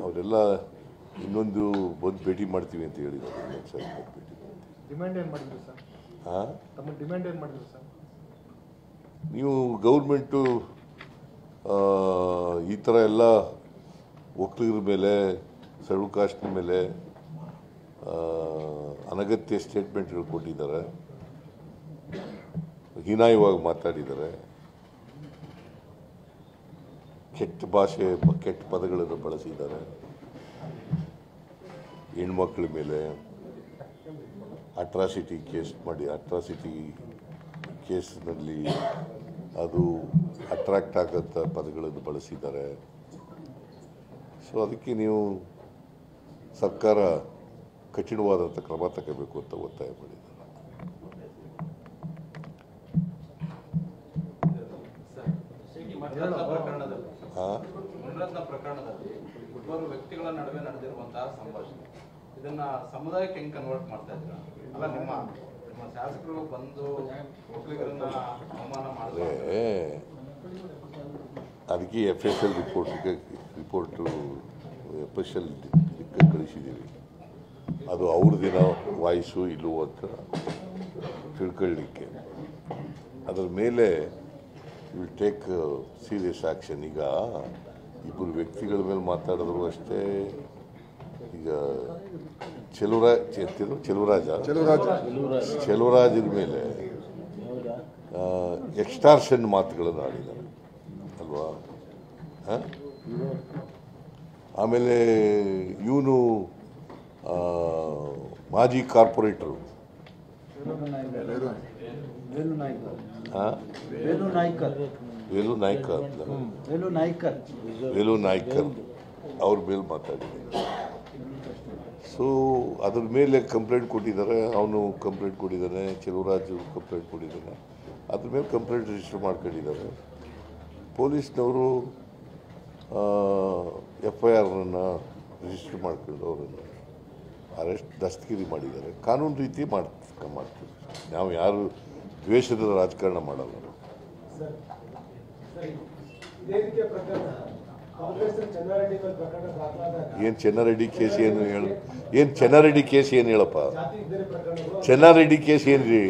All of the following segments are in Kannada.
ಅವರೆಲ್ಲ ಇನ್ನೊಂದು ಬಂದು ಭೇಟಿ ಮಾಡ್ತೀವಿ ಅಂತ ಹೇಳಿದ್ದಾರೆ. ಡಿಮ್ಯಾಂಡ್ ಏನು ಮಾಡಿದ್ರು ಸರ್? ತಮ್ಮ ಡಿಮ್ಯಾಂಡ್ ಏನು ಮಾಡಿದ್ರು ಸರ್? ನೀವು ಗೌರ್ಮೆಂಟು ಈ ಥರ ಎಲ್ಲ ಒಕ್ಕಲಿಗರ ಮೇಲೆ, ಸೆಡ್ಯೂಲ್ ಕಾಸ್ಟ್ ಮೇಲೆ ಅನಗತ್ಯ ಸ್ಟೇಟ್ಮೆಂಟ್ಗಳು ಕೊಟ್ಟಿದ್ದಾರೆ, ಹೀನಾಯವಾಗಿ ಮಾತಾಡಿದ್ದಾರೆ, ಕೆಟ್ಟ ಭಾಷೆ, ಕೆಟ್ಟ ಪದಗಳನ್ನು ಬಳಸಿದ್ದಾರೆ, ಹೆಣ್ಮಕ್ಳ ಮೇಲೆ ಅಟ್ರಾಸಿಟಿ ಕೇಸ್ನಲ್ಲಿ ಅದು ಅಟ್ರಾಕ್ಟ್ ಆಗಂಥ ಪದಗಳನ್ನು ಬಳಸಿದ್ದಾರೆ. ಸೊ ಅದಕ್ಕೆ ನೀವು ಸರ್ಕಾರ ಕಠಿಣವಾದಂಥ ಕ್ರಮ ತಗೋಬೇಕು ಅಂತ ಒತ್ತಾಯ ಮಾಡಿದ್ದಾರೆ. ಮುನಿರತ್ನ ಪ್ರಕರಣದಲ್ಲಿ ಇಬ್ಬರು ವ್ಯಕ್ತಿಗಳ ನಡುವೆ ನಡೆದಿರುವಂತಹ ಸಂಭಾಷಣೆ, ಇದನ್ನ ಸಮುದಾಯಕ್ಕೆ ಹೆಂಗ್ ಕನ್ವರ್ಟ್ ಮಾಡ್ತಾ ಇದ್ದೀರಾ? ಅಲ್ಲ, ನಿಮ್ಮ ಶಾಸಕರು ಬಂದು ಒಕ್ಕಲಿಗರನ್ನ ಅವಮಾನ ಮಾಡಿದ್ರೆ ಅದಕ್ಕೆ FSL ರಿಪೋರ್ಟು FSL ಇದಕ್ಕೆ ಕಳಿಸಿದ್ದೀವಿ. ಅದು ಅವ್ರದ್ದಿನ ವಾಯ್ಸು ಇಲ್ಲವೋ ಅಂತ ತಿಳ್ಕೊಳ್ಳಿಕ್ಕೆ. ಅದರ ಮೇಲೆ ವಿಲ್ ಟೇಕ್ ಸೀರಿಯಸ್ ಆ್ಯಕ್ಷನ್. ಈಗ ಇಬ್ಬರು ವ್ಯಕ್ತಿಗಳ ಮೇಲೆ ಮಾತಾಡಿದ್ರು ಅಷ್ಟೇ. ಈಗ ಚೆಲುವರಾಜರ ಮೇಲೆ ಎಕ್ಸ್ಟಾರ್ಷನ್ ಮಾತುಗಳನ್ನು ಆಡಿದ್ದಾರೆ ಅಲ್ವಾ? ಆಮೇಲೆ ಇವನು ಮಾಜಿ ಕಾರ್ಪೊರೇಟರು ವೇಲು ನಾಯ್ಕರ್ ಅವ್ರ ಮೇಲೆ ಮಾತಾಡಿದ್ದಾರೆ. ಸೊ ಅದ್ರ ಮೇಲೆ ಕಂಪ್ಲೇಂಟ್ ಕೊಟ್ಟಿದ್ದಾರೆ. ಅವನು ಕಂಪ್ಲೇಂಟ್ ಕೊಟ್ಟಿದ್ದಾನೆ, ಚೆಲುವರಾಜು ಕಂಪ್ಲೇಂಟ್ ಕೊಟ್ಟಿದ್ದಾನೆ. ಅದ್ರ ಮೇಲೆ ಕಂಪ್ಲೇಂಟ್ ರಿಜಿಸ್ಟರ್ ಮಾಡ್ಕೊಂಡಿದ್ದಾರೆ. ಪೊಲೀಸ್ನವರು FIR ರಿಜಿಸ್ಟರ್ ಮಾಡ್ಕೊಂಡು ಅವರನ್ನು ದಸ್ತಗಿರಿ ಮಾಡಿದ್ದಾರೆ. ಕಾನೂನು ರೀತಿ ಮಾಡ್ತೀವಿ ನಾವು. ಯಾರು ದ್ವೇಷದ ರಾಜಕಾರಣ ಮಾಡಲ್ಲ. ಏನು ಚೆನ್ನಾರೆಡ್ಡಿ ಕೇಸ್ ಏನು ಹೇಳು? ಏನು ಚೆನ್ನಾರೆಡ್ಡಿ ಕೇಸ್ ಏನು ಹೇಳಪ್ಪ? ಚೆನ್ನಾರೆಡ್ಡಿ ಕೇಸ್ ಏನ್ರಿ?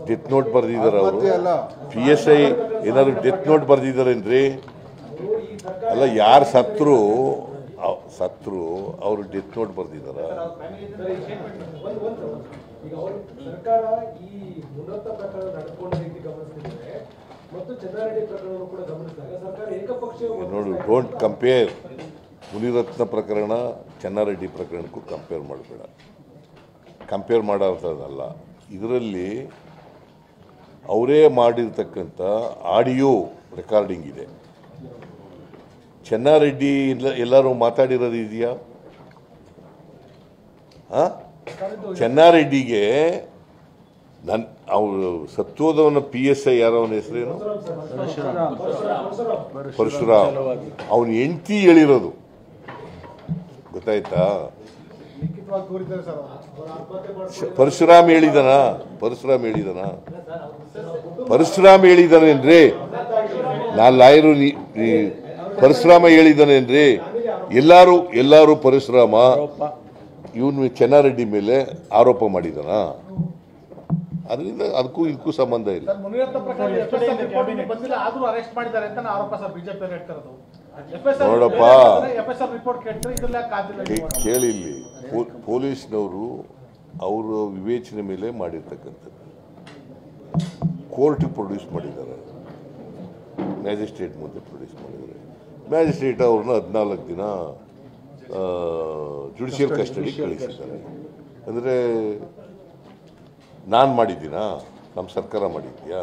ಡೆತ್ ನೋಟ್ ಬರೆದಿದ್ದಾರೆ ಅವರು. PSI ಏನಾದ್ರು ಡೆತ್ ನೋಟ್ ಬರೆದಿದ್ದಾರೇನ್ರಿ? ಅಲ್ಲ, ಯಾರು ಸತ್ರು ಅವರು ಡೆತ್ ನೋಟ್ ಬರೆದಿದ್ದಾರ? ಸರ್ಕಾರ ಈ ಮುನಿರತ್ನ ಪ್ರಕರಣ ನಡೆದುಕೊಂಡ ರೀತಿ ಗಮನಿಸಿದರೆ ಮತ್ತು ಚೆನ್ನಾರೆಡ್ಡಿ ಪ್ರಕರಣವನ್ನು ಕೂಡ ಗಮನಿಸಿದಾಗ ಸರ್ಕಾರ ಏಕಪಕ್ಷೀಯ ನೋಡು, ಡೋಂಟ್ ಕಂಪೇರ್ ಮುನಿರತ್ನ ಪ್ರಕರಣ ಚೆನ್ನಾರೆಡ್ಡಿ ಪ್ರಕರಣಕ್ಕೂ ಕಂಪೇರ್ ಮಾಡಬೇಡ. ಕಂಪೇರ್ ಮಾಡೋದಲ್ಲ. ಇದರಲ್ಲಿ ಅವರೇ ಮಾಡಿರ್ತಕ್ಕಂಥ ಆಡಿಯೋ ರೆಕಾರ್ಡಿಂಗ್ ಇದೆ. ಚೆನ್ನಾರೆಡ್ಡಿ ಎಲ್ಲರೂ ಮಾತಾಡಿರೋದು ಇದೆಯಾ? ಚೆನ್ನಾರೆಡ್ಡಿಗೆ ಅವರು ಸತ್ತೋದವನ PSI ಯಾರೋ, ಅವನ ಹೆಸರೇನು? ಪರಶುರಾಮ್. ಅವನ ಹೆಂಡತಿ ಹೇಳಿರೋದು ಗೊತ್ತಾಯ್ತಾ? ಪರಶುರಾಮ್ ಹೇಳಿದಾನೇನ್ರಿ? ನಾನು ಲಾಯರು. ಪರಶುರಾಮ ಹೇಳಿದಾನೇನ್ರಿ? ಎಲ್ಲಾರು ಪರಶುರಾಮ ಇವನು ಚೆನ್ನಾರೆಡ್ಡಿ ಮೇಲೆ ಆರೋಪ ಮಾಡಿದಾನ. ಅದರಿಂದ ಅದಕ್ಕೂ ಇದಕ್ಕೂ ಸಂಬಂಧ ಇಲ್ಲ. ನೋಡಪ್ಪ, ಕೇಳಿ, ಇಲ್ಲಿ ಪೊಲೀಸ್ನವರು ಅವರ ವಿವೇಚನೆ ಮೇಲೆ ಮಾಡಿರ್ತಕ್ಕಂಥದ್ದು. ಕೋರ್ಟಿಗೆ ಪ್ರೊಡ್ಯೂಸ್ ಮಾಡಿದ್ದಾರೆ, ಮ್ಯಾಜಿಸ್ಟ್ರೇಟ್ ಮುಂದೆ ಪ್ರೊಡ್ಯೂಸ್ ಮಾಡಿದ್ದಾರೆ. ಮ್ಯಾಜಿಸ್ಟ್ರೇಟ್ ಅವ್ರನ್ನ 14 ದಿನ ಜುಡಿಷಿಯಲ್ ಕಸ್ಟಡಿ ಕಳಿಸಿದ್ದಾರೆ. ಅಂದರೆ ನಾನು ಮಾಡಿದ್ದೀನಾ? ನಮ್ಮ ಸರ್ಕಾರ ಮಾಡಿದ್ಯಾ?